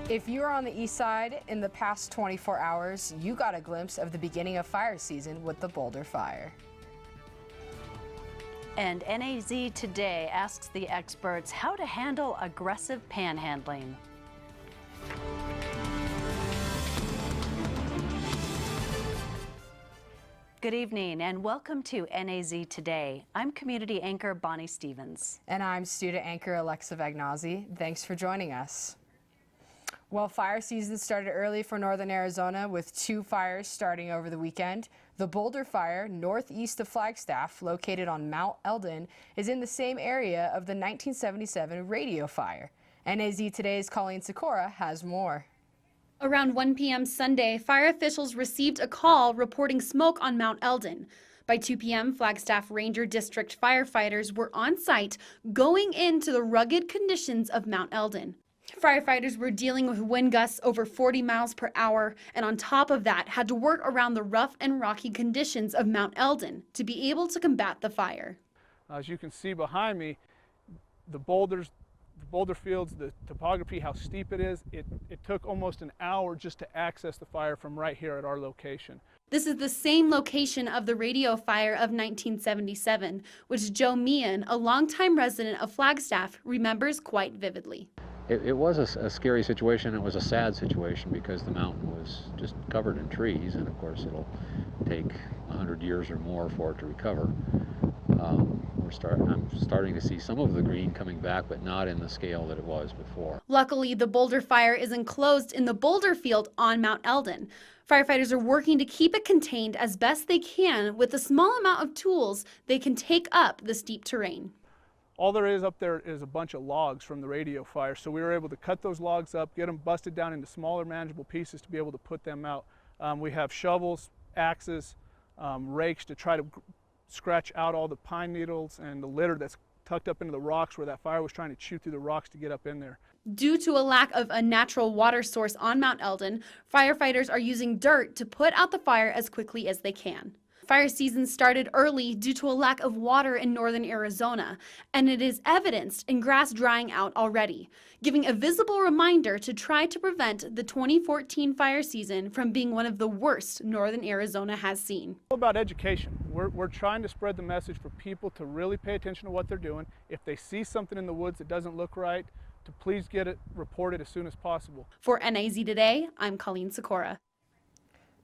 If you were on the east side in the past 24 hours, you got a glimpse of the beginning of fire season with the Boulder Fire. And NAZ Today asks the experts how to handle aggressive panhandling. Good evening and welcome to NAZ Today. I'm community anchor Bonnie Stevens. And I'm student anchor Alexa Vagnazzi. Thanks for joining us. Well, fire season started early for northern Arizona with 2 fires starting over the weekend. The Boulder Fire, northeast of Flagstaff, located on Mount Eldon, is in the same area of the 1977 radio fire. NAZ Today's Colleen Sikora has more. Around 1 p.m. Sunday, fire officials received a call reporting smoke on Mount Eldon. By 2 p.m., Flagstaff Ranger District firefighters were on site going into the rugged conditions of Mount Eldon. Firefighters were dealing with wind gusts over 40 miles per hour, and on top of that, had to work around the rough and rocky conditions of Mount Eldon to be able to combat the fire. As you can see behind me, the boulder fields, the topography, how steep it is, it took almost an hour just to access the fire from right here at our location. This is the same location of the radio fire of 1977, which Joe Meehan, a longtime resident of Flagstaff, remembers quite vividly. It was a scary situation. It was a sad situation because the mountain was just covered in trees, and of course it'll take 100 years or more for it to recover. I'm starting to see some of the green coming back, but not in the scale that it was before. Luckily, the Boulder Fire is enclosed in the boulder field on Mount Eldon. Firefighters are working to keep it contained as best they can with the small amount of tools they can take up the steep terrain. All there is up there is a bunch of logs from the radio fire, so we were able to cut those logs up, get them busted down into smaller manageable pieces to be able to put them out. We have shovels, axes, rakes to try to scratch out all the pine needles and the litter that's tucked up into the rocks where that fire was trying to chew through the rocks to get up in there. Due to a lack of a natural water source on Mount Eldon, firefighters are using dirt to put out the fire as quickly as they can. Fire season started early due to a lack of water in northern Arizona, and it is evidenced in grass drying out already, giving a visible reminder to try to prevent the 2014 fire season from being one of the worst northern Arizona has seen. It's all about education. We're trying to spread the message for people to really pay attention to what they're doing. If they see something in the woods that doesn't look right, to please get it reported as soon as possible. For NAZ Today, I'm Colleen Sikora.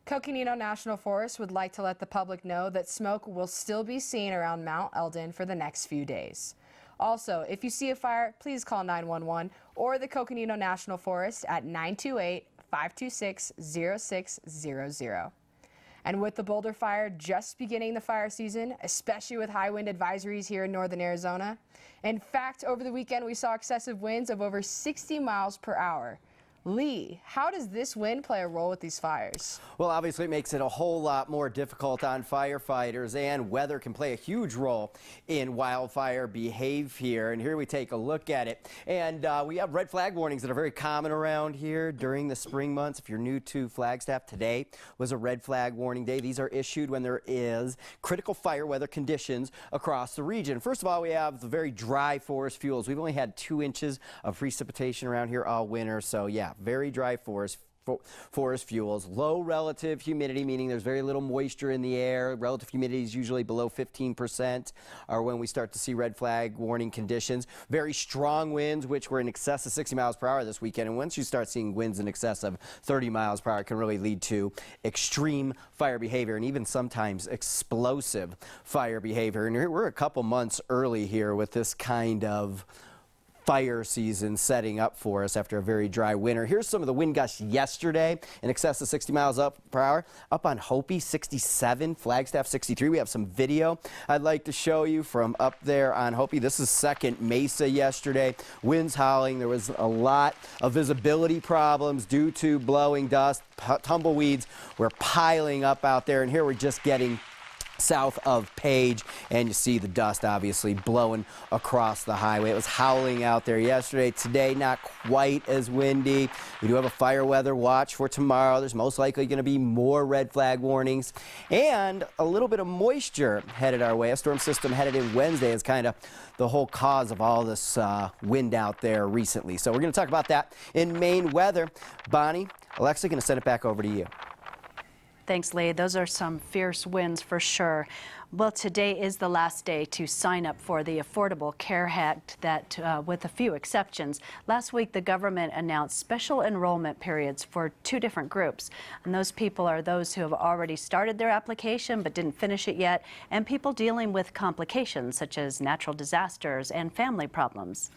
Coconino National Forest would like to let the public know that smoke will still be seen around Mount Eldon for the next few days. Also, if you see a fire, please call 911 or the Coconino National Forest at 928-526-0600. And with the Boulder Fire just beginning the fire season, especially with high wind advisories here in northern Arizona, in fact, over the weekend we saw excessive winds of over 60 miles per hour. Lee, how does this wind play a role with these fires? Well, obviously it makes it a whole lot more difficult on firefighters, and weather can play a huge role in wildfire behavior. And here we take a look at it. And we have red flag warnings that are very common around here during the spring months. If you're new to Flagstaff, today was a red flag warning day. These are issued when there is critical fire weather conditions across the region. First of all, we have the very dry forest fuels. We've only had 2 inches of precipitation around here all winter, so yeah, very dry forest fuels. Low relative humidity, meaning there's very little moisture in the air. Relative humidity is usually below 15%, or when we start to see red flag warning conditions. Very strong winds, which were in excess of 60 miles per hour this weekend. And once you start seeing winds in excess of 30 miles per hour, it can really lead to extreme fire behavior and even sometimes explosive fire behavior. And we're a couple months early here with this kind of fire season setting up for us after a very dry winter. Here's some of the wind gusts yesterday in excess of 60 miles per hour. Up on Hopi, 67, Flagstaff, 63. We have some video I'd like to show you from up there on Hopi. This is Second Mesa yesterday. Winds howling. There was a lot of visibility problems due to blowing dust. Tumbleweeds were piling up out there, and here we're just getting south of Page, and you see the dust obviously blowing across the highway. It was howling out there yesterday. Today, not quite as windy. We do have a fire weather watch for tomorrow. There's most likely going to be more red flag warnings and a little bit of moisture headed our way. A storm system headed in Wednesday is kind of the whole cause of all this wind out there recently. So we're going to talk about that in Maine weather. Bonnie, Alexa, going to send it back over to you. Thanks, Lee. Those are some fierce winds for sure. Well, today is the last day to sign up for the Affordable Care Act that, with a few exceptions. Last week, the government announced special enrollment periods for 2 different groups. And those people are those who have already started their application but didn't finish it yet, and people dealing with complications such as natural disasters and family problems.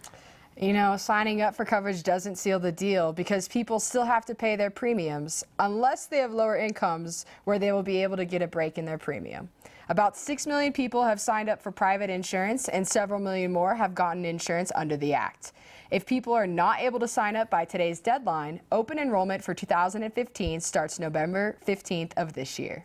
You know, signing up for coverage doesn't seal the deal because people still have to pay their premiums unless they have lower incomes where they will be able to get a break in their premium. About 6 million people have signed up for private insurance and several million more have gotten insurance under the Act. If people are not able to sign up by today's deadline, open enrollment for 2015 starts November 15th of this year.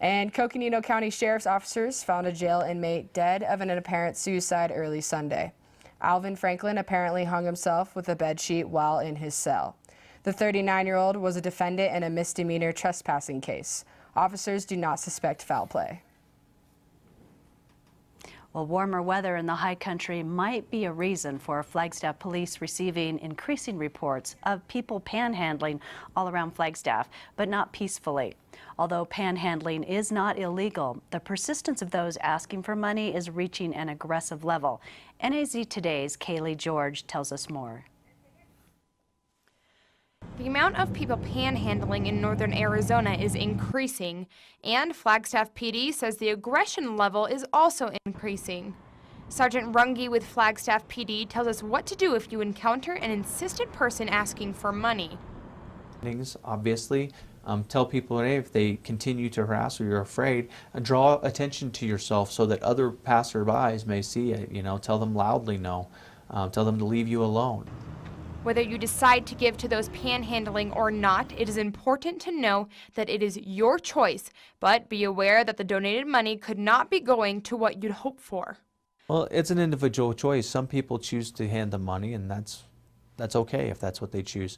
And Coconino County Sheriff's officers found a jail inmate dead of an apparent suicide early Sunday. Alvin Franklin apparently hung himself with a bedsheet while in his cell. The 39-year-old was a defendant in a misdemeanor trespassing case. Officers do not suspect foul play. Well, warmer weather in the high country might be a reason for Flagstaff police receiving increasing reports of people panhandling all around Flagstaff, but not peacefully. Although panhandling is not illegal, the persistence of those asking for money is reaching an aggressive level. NAZ Today's Kaylee George tells us more. The amount of people panhandling in northern Arizona is increasing, and Flagstaff PD says the aggression level is also increasing. Sergeant Runge with Flagstaff PD tells us what to do if you encounter an insistent person asking for money. Obviously, tell people, hey, if they continue to harass or you're afraid, draw attention to yourself so that other passerbys may see it. You know, tell them loudly no. Tell them to leave you alone. Whether you decide to give to those panhandling or not, it is important to know that it is your choice, but be aware that the donated money could not be going to what you'd hope for. Well, it's an individual choice. Some people choose to hand them money, and that's okay if that's what they choose.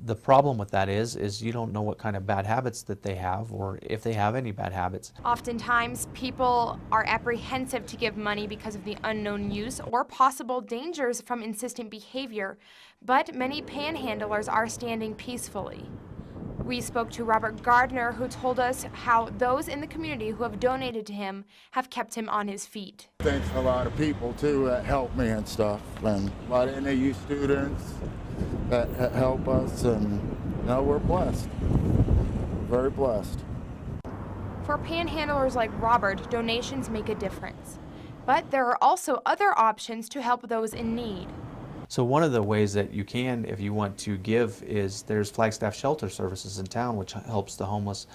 The problem with that is you don't know what kind of bad habits that they have or if they have any bad habits. Oftentimes, people are apprehensive to give money because of the unknown use or possible dangers from insistent behavior, but many panhandlers are standing peacefully. We spoke to Robert Gardner, who told us how those in the community who have donated to him have kept him on his feet. Thanks to a lot of people, too, that help me and stuff, and a lot of NAU students that help us, and we're blessed, very blessed. For panhandlers like Robert, donations make a difference. But there are also other options to help those in need. So one of the ways that you can, if you want to give, is there's Flagstaff Shelter Services in town, which helps the homeless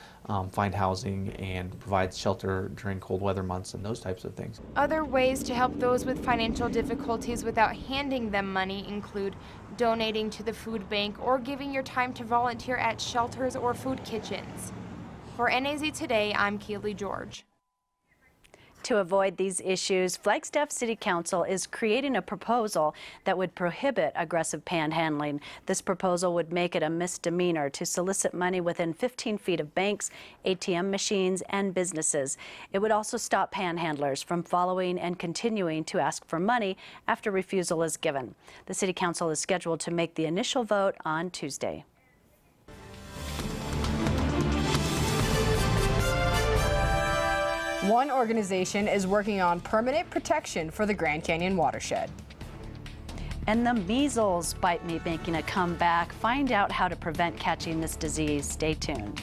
find housing and provides shelter during cold weather months and those types of things. Other ways to help those with financial difficulties without handing them money include donating to the food bank or giving your time to volunteer at shelters or food kitchens. For NAZ Today, I'm Kaylee George. To avoid these issues, Flagstaff City Council is creating a proposal that would prohibit aggressive panhandling. This proposal would make it a misdemeanor to solicit money within 15 feet of banks, ATM machines, and businesses. It would also stop panhandlers from following and continuing to ask for money after refusal is given. The City Council is scheduled to make the initial vote on Tuesday. One organization is working on permanent protection for the Grand Canyon watershed. And the measles bite me making a comeback. Find out how to prevent catching this disease. Stay tuned.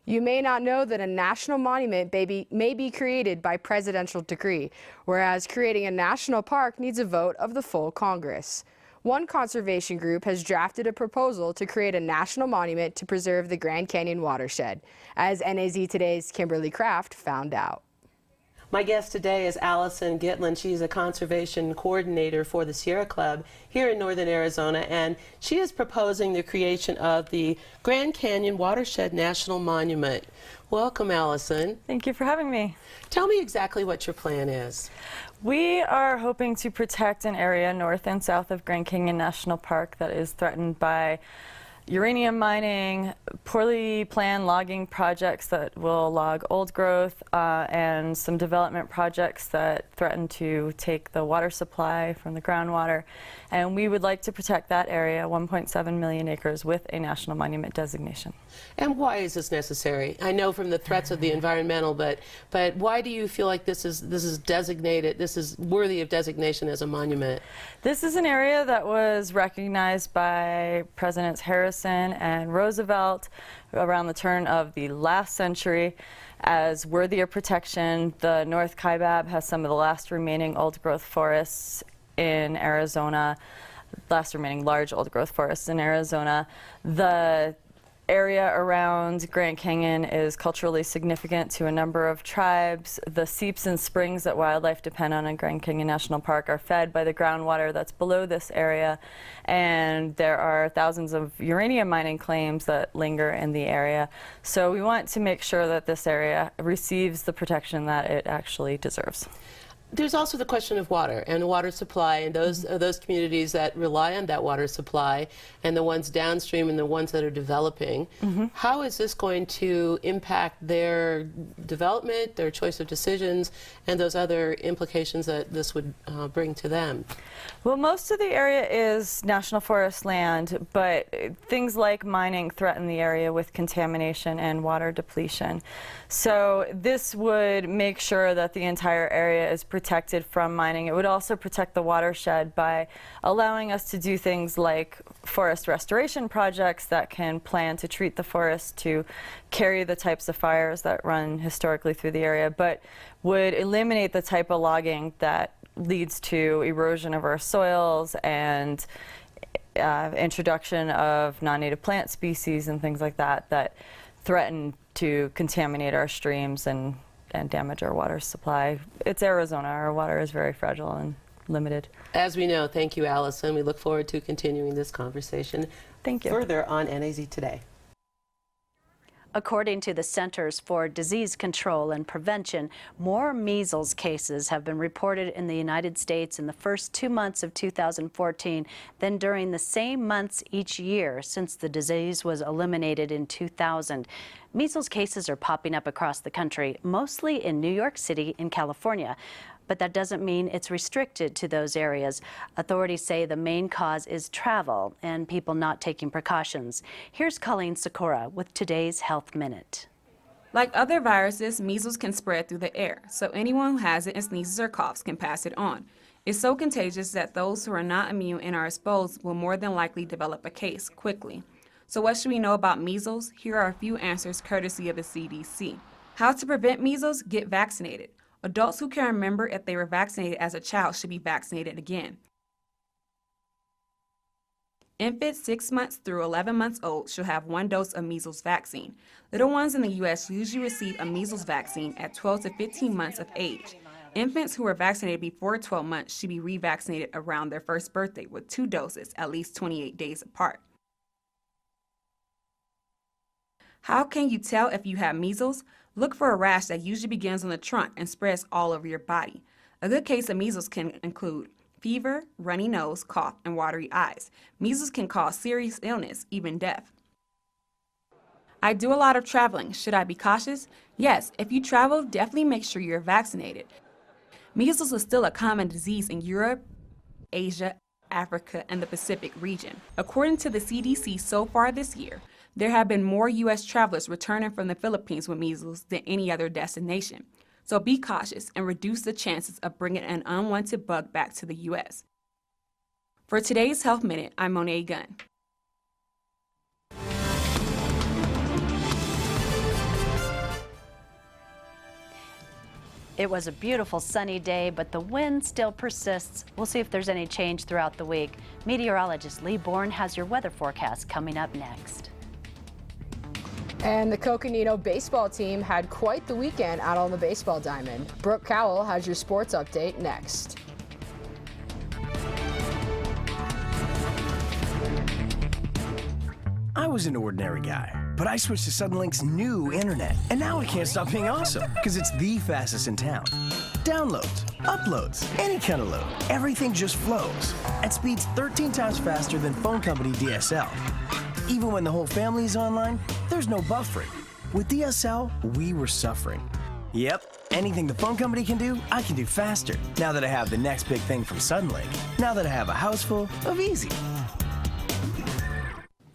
You may not know that a national monument may be created by presidential decree, whereas creating a national park needs a vote of the full Congress. One conservation group has drafted a proposal to create a national monument to preserve the Grand Canyon watershed, as NAZ Today's Kimberly Kraft found out. My guest today is Allison Gitlin. She's a conservation coordinator for the Sierra Club here in northern Arizona, and she is proposing the creation of the Grand Canyon Watershed National Monument. Welcome, Allison. Thank you for having me. Tell me exactly what your plan is. We are hoping to protect an area north and south of Grand Canyon National Park that is threatened by uranium mining, poorly planned logging projects that will log old growth, and some development projects that threaten to take the water supply from the groundwater. And we would like to protect that area, 1.7 million acres, with a national monument designation. And why is this necessary? I know from the threats of the environmental, but why do you feel like this is designated, this is worthy of designation as a monument? This is an area that was recognized by Presidents Harrison and Roosevelt around the turn of the last century as worthy of protection. The North Kaibab has some of the last remaining old growth forests in Arizona, last remaining large old growth forests in Arizona. The area around Grand Canyon is culturally significant to a number of tribes. The seeps and springs that wildlife depend on in Grand Canyon National Park are fed by the groundwater that's below this area, and there are thousands of uranium mining claims that linger in the area. So we want to make sure that this area receives the protection that it actually deserves. There's also the question of water and the water supply, and those communities that rely on that water supply and the ones downstream and the ones that are developing. How is this going to impact their development, their choice of decisions, and those other implications that this would bring to them? Well, most of the area is national forest land, but things like mining threaten the area with contamination and water depletion. So this would make sure that the entire area is protected from mining. It would also protect the watershed by allowing us to do things like forest restoration projects that can plan to treat the forest to carry the types of fires that run historically through the area, but would eliminate the type of logging that leads to erosion of our soils and introduction of non-native plant species and things like that that threaten to contaminate our streams and damage our water supply. It's Arizona. Our water is very fragile and limited. As we know, thank you, Allison. We look forward to continuing this conversation further on NAZ Today. According to the Centers for Disease Control and Prevention, more measles cases have been reported in the United States in the first 2 months of 2014 than during the same months each year since the disease was eliminated in 2000. Measles cases are popping up across the country, mostly in New York City and California. But that doesn't mean it's restricted to those areas. Authorities say the main cause is travel and people not taking precautions. Here's Colleen Sikora with today's Health Minute. Like other viruses, measles can spread through the air, so anyone who has it and sneezes or coughs can pass it on. It's so contagious that those who are not immune and are exposed will more than likely develop a case quickly. So what should we know about measles? Here are a few answers courtesy of the CDC. How to prevent measles? Get vaccinated. Adults who can remember if they were vaccinated as a child should be vaccinated again. Infants 6 months through 11 months old should have 1 dose of measles vaccine. Little ones in the U.S. usually receive a measles vaccine at 12 to 15 months of age. Infants who were vaccinated before 12 months should be revaccinated around their first birthday with 2 doses at least 28 days apart. How can you tell if you have measles? Look for a rash that usually begins on the trunk and spreads all over your body. A good case of measles can include fever, runny nose, cough, and watery eyes. Measles can cause serious illness, even death. I do a lot of traveling. Should I be cautious? Yes, if you travel, definitely make sure you're vaccinated. Measles is still a common disease in Europe, Asia, Africa, and the Pacific region. According to the CDC, so far this year, there have been more U.S. travelers returning from the Philippines with measles than any other destination. So be cautious and reduce the chances of bringing an unwanted bug back to the U.S. For today's Health Minute, I'm Monet Gunn. It was a beautiful sunny day, but the wind still persists. We'll see if there's any change throughout the week. Meteorologist Lee Bourne has your weather forecast coming up next. And the Coconino baseball team had quite the weekend out on the baseball diamond. Brooke Cowell has your sports update next. I was an ordinary guy, but I switched to Suddenlink's new internet, and now I can't stop being awesome, because it's the fastest in town. Downloads, uploads, any kind of load, everything just flows at speeds 13 times faster than phone company DSL. Even when the whole family is online, there's no buffering. With DSL, we were suffering. Yep, anything the phone company can do, I can do faster. Now that I have the next big thing from Suddenlink. Now that I have a house full of easy.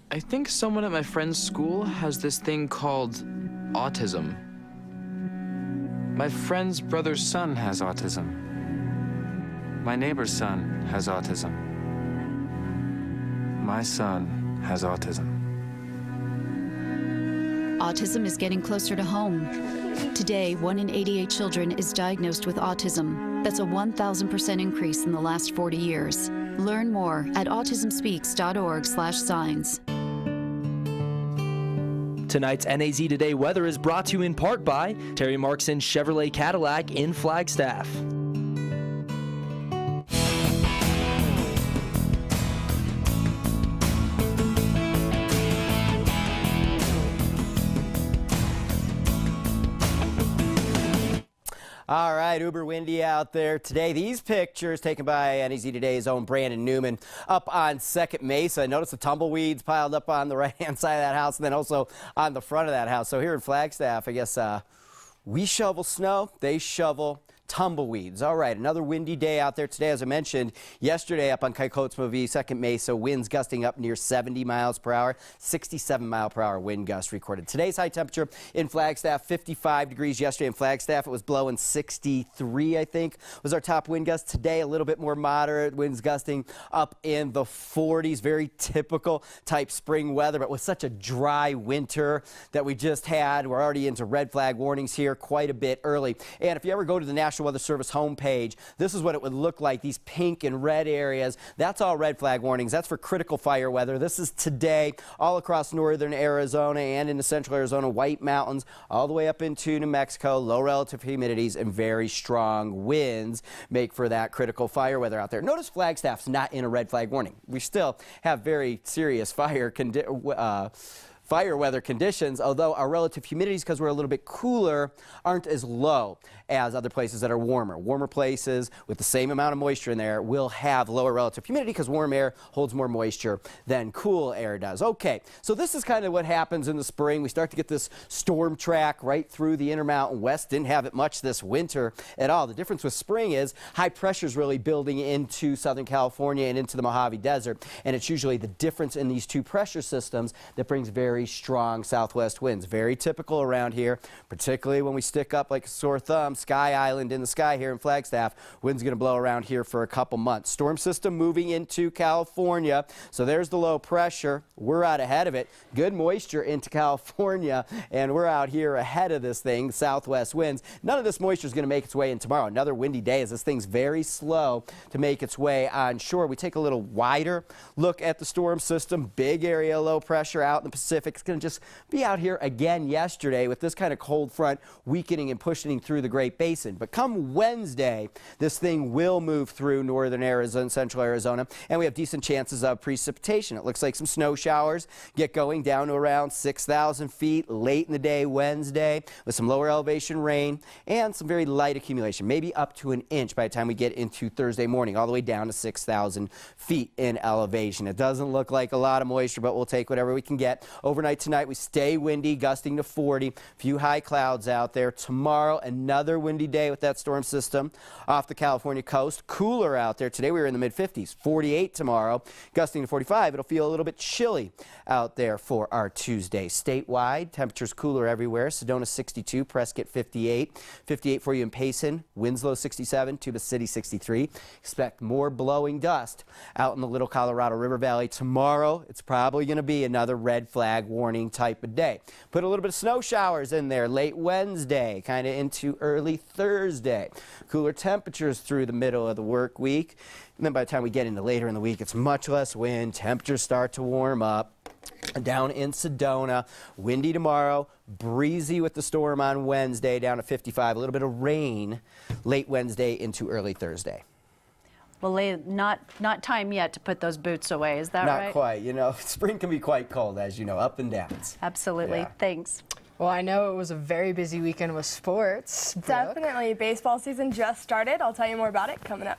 I think someone at my friend's school has this thing called autism. My friend's brother's son has autism. My neighbor's son has autism. My son has autism. Autism is getting closer to home. Today, 1 in 88 children is diagnosed with autism. That's a 1,000% increase in the last 40 years. Learn more at autismspeaks.org/signs. Tonight's NAZ Today weather is brought to you in part by Terry Markson Chevrolet Cadillac in Flagstaff. All right, uber windy out there today. These pictures taken by NAZ Today's own Brandon Newman up on Second Mesa. Notice the tumbleweeds piled up on the right-hand side of that house and then also on the front of that house. So here in Flagstaff, I guess we shovel snow, they shovel tumbleweeds. All right, another windy day out there today. As I mentioned yesterday up on Kikotsma, Second Mesa, winds gusting up near 70 miles per hour, 67 mile per hour wind gust recorded. Today's high temperature in Flagstaff, 55 degrees. Yesterday in Flagstaff, it was blowing 63, I think, was our top wind gust. Today, a little bit more moderate, winds gusting up in the 40s. Very typical type spring weather, but with such a dry winter that we just had, we're already into red flag warnings here quite a bit early. And if you ever go to the National Weather Service homepage, this is what it would look like. These pink and red areas, that's all red flag warnings. That's for critical fire weather. This is today all across northern Arizona and into central Arizona, White Mountains, all the way up into New Mexico. Low relative humidities and very strong winds make for that critical fire weather out there. Notice Flagstaff's not in a red flag warning. We still have very serious fire weather conditions, although our relative humidities, because we're a little bit cooler, aren't as low as other places that are warmer. Warmer places with the same amount of moisture in there will have lower relative humidity because warm air holds more moisture than cool air does. Okay, so this is kind of what happens in the spring. We start to get this storm track right through the Intermountain West. Didn't have it much this winter at all. The difference with spring is high pressure is really building into Southern California and into the Mojave Desert, and it's usually the difference in these two pressure systems that brings very strong southwest winds. Very typical around here, particularly when we stick up like a sore thumb. Sky Island in the sky here in Flagstaff. Wind's going to blow around here for a couple months. Storm system moving into California. So there's the low pressure. We're out ahead of it. Good moisture into California, and we're out here ahead of this thing, southwest winds. None of this moisture is going to make its way in tomorrow. Another windy day as this thing's very slow to make its way on shore. We take a little wider look at the storm system. Big area low pressure out in the Pacific. It's going to just be out here again yesterday with this kind of cold front weakening and pushing through the Great Basin. But come Wednesday, this thing will move through northern Arizona, central Arizona, and we have decent chances of precipitation. It looks like some snow showers get going down to around 6,000 feet late in the day Wednesday with some lower elevation rain and some very light accumulation, maybe up to an inch by the time we get into Thursday morning, all the way down to 6,000 feet in elevation. It doesn't look like a lot of moisture, but we'll take whatever we can get. Overnight tonight, we stay windy, gusting to 40. Few high clouds out there. Tomorrow, another windy day with that storm system off the California coast. Cooler out there. Today we were in the mid-50s. 48 tomorrow, gusting to 45. It'll feel a little bit chilly out there for our Tuesday. Statewide, temperatures cooler everywhere. Sedona 62, Prescott 58. 58 for you in Payson. Winslow 67, Tuba City 63. Expect more blowing dust out in the Little Colorado River Valley. Tomorrow, it's probably going to be another red flag warning type of day. Put a little bit of snow showers in there late Wednesday, kind of into early Thursday. Cooler temperatures through the middle of the work week. And then by the time we get into later in the week, it's much less wind. Temperatures start to warm up. Down in Sedona, windy tomorrow, breezy with the storm on Wednesday, down to 55. A little bit of rain late Wednesday into early Thursday. Well, not time yet to put those boots away, is that right? Not quite. You know, spring can be quite cold, as you know, up and downs. Absolutely. Yeah. Thanks. Well, I know it was a very busy weekend with sports. Brooke. Definitely. Baseball season just started. I'll tell you more about it coming up.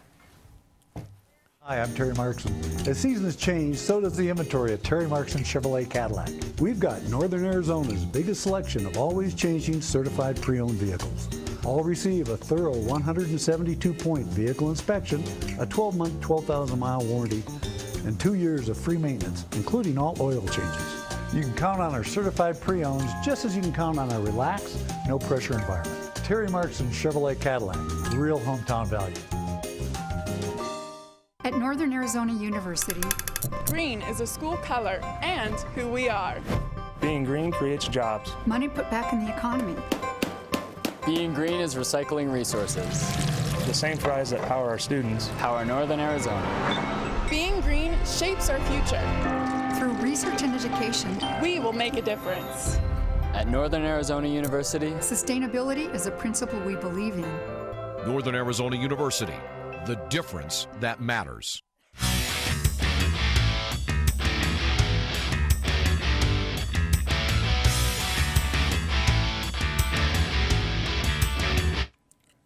Hi, I'm Terry Markson. As seasons change, so does the inventory at Terry Markson Chevrolet Cadillac. We've got Northern Arizona's biggest selection of always changing certified pre-owned vehicles. All receive a thorough 172-point vehicle inspection, a 12-month, 12,000-mile warranty, and 2 years of free maintenance, including all oil changes. You can count on our certified pre-owns just as you can count on our relaxed, no-pressure environment. Terry Markson Chevrolet Cadillac, real hometown value. At Northern Arizona University, green is a school color and who we are. Being green creates jobs. Money put back in the economy. Being green is recycling resources. The same fries that power our students power Northern Arizona. Being green shapes our future. Through research and education, we will make a difference. At Northern Arizona University, sustainability is a principle we believe in. Northern Arizona University, the difference that matters.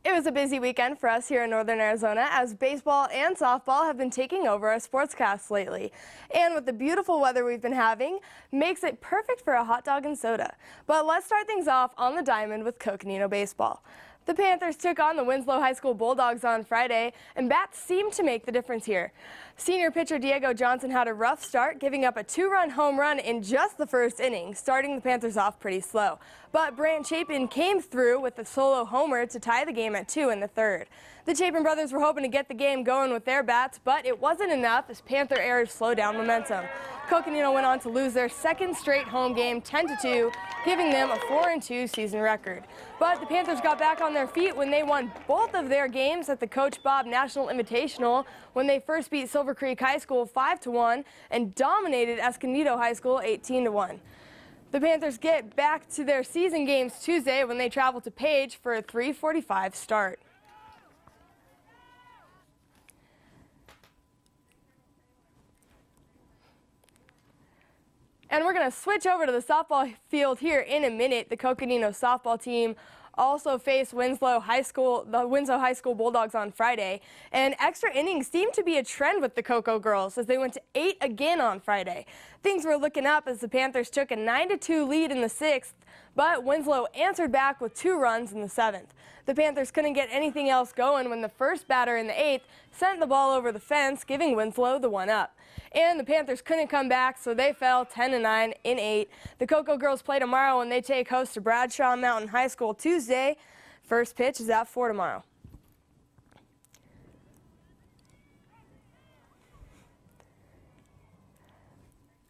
It was a busy weekend for us here in Northern Arizona as baseball and softball have been taking over our sportscasts lately. And with the beautiful weather we've been having, makes it perfect for a hot dog and soda. But let's start things off on the diamond with Coconino baseball. The Panthers took on the Winslow High School Bulldogs on Friday, and bats seemed to make the difference here. Senior pitcher Diego Johnson had a rough start, giving up a 2-run home run in just the first inning, starting the Panthers off pretty slow. But Brant Chapin came through with a solo homer to tie the game at 2 in the third. The Chapin brothers were hoping to get the game going with their bats, but it wasn't enough as Panther errors slowed down momentum. Coconino went on to lose their second straight home game 10-2, giving them a 4-2 season record. But the Panthers got back on their feet when they won both of their games at the Coach Bob National Invitational when they first beat Silver Creek High School 5-1 and dominated Escondido High School 18-1. The Panthers get back to their season games Tuesday when they travel to Page for a 3:45 start. And we're going to switch over to the softball field here in a minute. The Coconino softball team also faced the Winslow High School Bulldogs on Friday. And extra innings seemed to be a trend with the Coco girls as they went to 8 again on Friday. Things were looking up as the Panthers took a 9-2 lead in the 6th, but Winslow answered back with 2 runs in the 7th. The Panthers couldn't get anything else going when the first batter in the 8th sent the ball over the fence, giving Winslow the 1-up. And the Panthers couldn't come back, so they fell 10-9 in 8. The Coco girls play tomorrow when they take host to Bradshaw Mountain High School Tuesday. First pitch is at 4 tomorrow.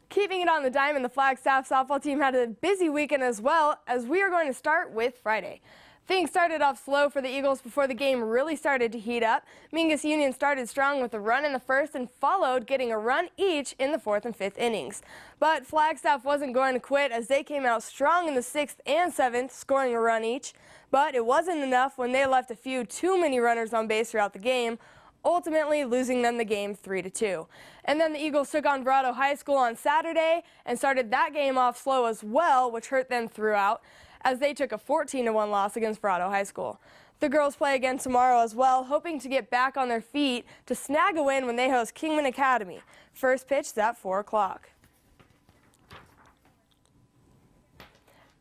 Keeping it on the diamond, the Flagstaff softball team had a busy weekend as well, as we are going to start with Friday. Things started off slow for the Eagles before the game really started to heat up. Mingus Union started strong with a run in the first and followed getting a run each in the 4th and 5th innings. But Flagstaff wasn't going to quit as they came out strong in the 6th and 7th, scoring a run each. But it wasn't enough when they left a few too many runners on base throughout the game, ultimately losing them the game 3-2. And then the Eagles took on Verado High School on Saturday and started that game off slow as well, which hurt them throughout, as they took a 14-1 loss against Verado High School. The girls play again tomorrow as well, hoping to get back on their feet to snag a win when they host Kingman Academy. First pitch is at 4 o'clock.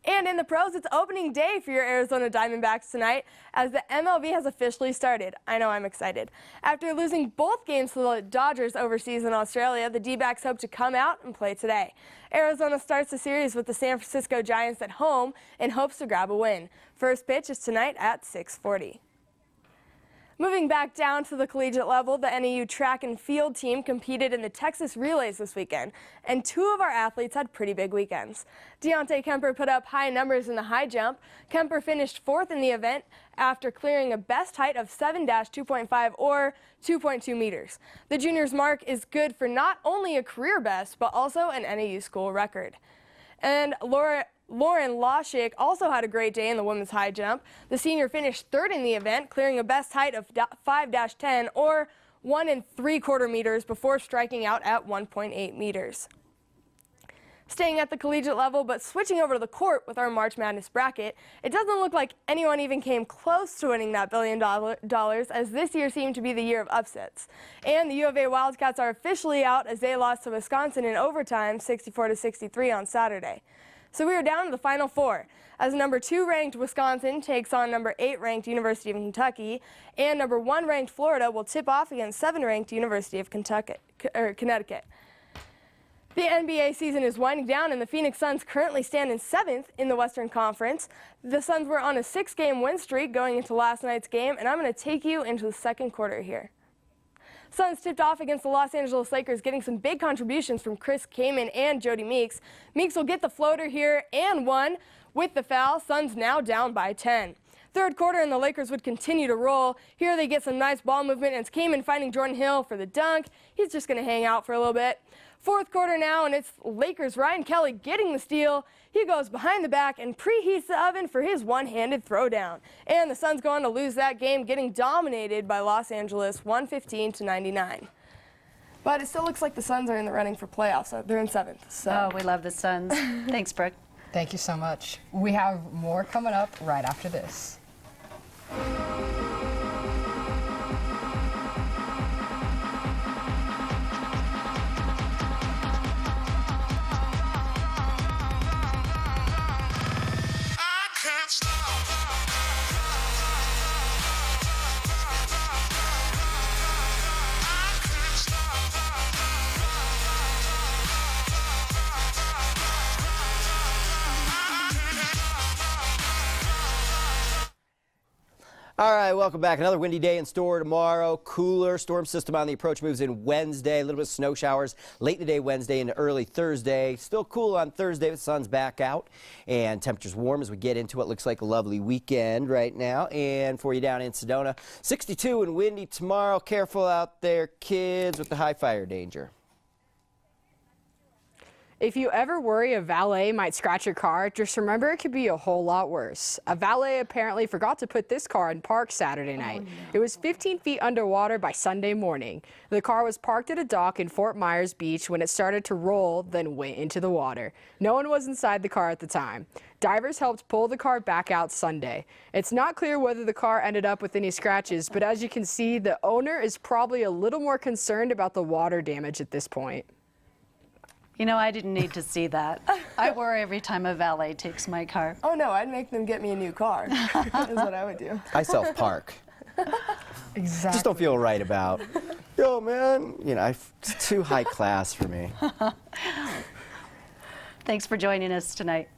And in the pros, it's opening day for your Arizona Diamondbacks tonight as the MLB has officially started. I know I'm excited. After losing both games to the Dodgers overseas in Australia, the D-backs hope to come out and play today. Arizona starts the series with the San Francisco Giants at home and hopes to grab a win. First pitch is tonight at 6:40. Moving back down to the collegiate level, the NAU track and field team competed in the Texas Relays this weekend, and 2 of our athletes had pretty big weekends. Deontay Kemper put up high numbers in the high jump. Kemper finished 4th in the event after clearing a best height of 7-2.5 or 2.2 meters. The junior's mark is good for not only a career best, but also an NAU school record. And Lauren Lawshick also had a great day in the women's high jump. The senior finished 3rd in the event, clearing a best height of 5-10 or 1 3/4 meters before striking out at 1.8 meters. Staying at the collegiate level, but switching over to the court with our March Madness bracket, it doesn't look like anyone even came close to winning that $1 billion, as this year seemed to be the year of upsets. And the U of A Wildcats are officially out as they lost to Wisconsin in overtime, 64-63 on Saturday. So we are down to the Final Four, as number 2 ranked Wisconsin takes on number 8 ranked University of Kentucky, and number 1 ranked Florida will tip off against 7 ranked University of Connecticut. The NBA season is winding down, and the Phoenix Suns currently stand in 7th in the Western Conference. The Suns were on a 6-game win streak going into last night's game, and I'm going to take you into the second quarter here. Suns tipped off against the Los Angeles Lakers, getting some big contributions from Chris Kaman and Jody Meeks. Meeks will get the floater here and one with the foul. Suns now down by 10. Third quarter, and the Lakers would continue to roll. Here they get some nice ball movement, and it's Kaman finding Jordan Hill for the dunk. He's just going to hang out for a little bit. Fourth quarter now, and it's Lakers' Ryan Kelly getting the steal. He goes behind the back and preheats the oven for his one-handed throwdown. And the Suns go on to lose that game, getting dominated by Los Angeles 115-99. But it still looks like the Suns are in the running for playoffs. They're in 7th. So. Oh, we love the Suns. Thanks, Brooke. Thank you so much. We have more coming up right after this. All right, welcome back. Another windy day in store tomorrow. Cooler storm system on the approach, moves in Wednesday. A little bit of snow showers late in the day Wednesday into early Thursday. Still cool on Thursday, but the sun's back out and temperatures warm as we get into what looks like a lovely weekend right now. And for you down in Sedona, 62 and windy tomorrow. Careful out there, kids, with the high fire danger. If you ever worry a valet might scratch your car, just remember it could be a whole lot worse. A valet apparently forgot to put this car in park Saturday night. It was 15 feet underwater by Sunday morning. The car was parked at a dock in Fort Myers Beach when it started to roll, then went into the water. No one was inside the car at the time. Divers helped pull the car back out Sunday. It's not clear whether the car ended up with any scratches, but as you can see, the owner is probably a little more concerned about the water damage at this point. You know, I didn't need to see that. I worry every time a valet takes my car. Oh no, I'd make them get me a new car, is what I would do. I self-park. Exactly. Just don't feel right about, yo, man, you know, it's too high class for me. Thanks for joining us tonight.